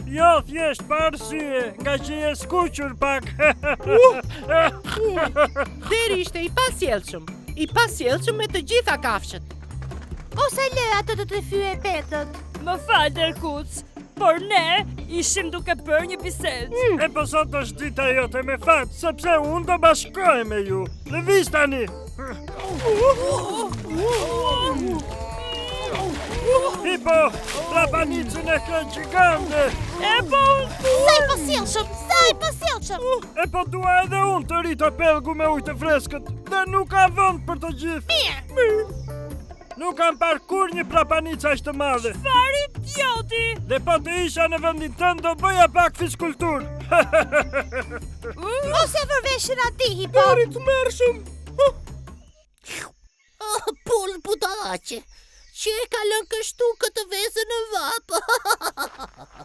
Jo, thjesht pa arsye, nga që je skuqur pak. Deri ishte i pasjellshëm me të gjitha kafshët. Ose lë ato të të fyë petët. Më fal, Derkuc, por ne ishim duke bërë një bisedë. E po sot është dita jote me fat, sepse unë do bashkohem me ju. Lëviz tani. Hipo, trapanicën e ke gjigande. Sa i pasjellshëm. E po dua edhe unë të rrit pelgu me ujë të freskët. Dhe nuk ka vend për të gjithë. Nuk kam parë kur një prapanicë aq të madhe. Çfarë idioti! Dhe po të isha në vendin tënd do bëja pak fiskulturë. Ose vërveshën ati, Hipo. Të mërshëm. Pul budaqe, që e ka lënë kështu këtë vezë në vapë.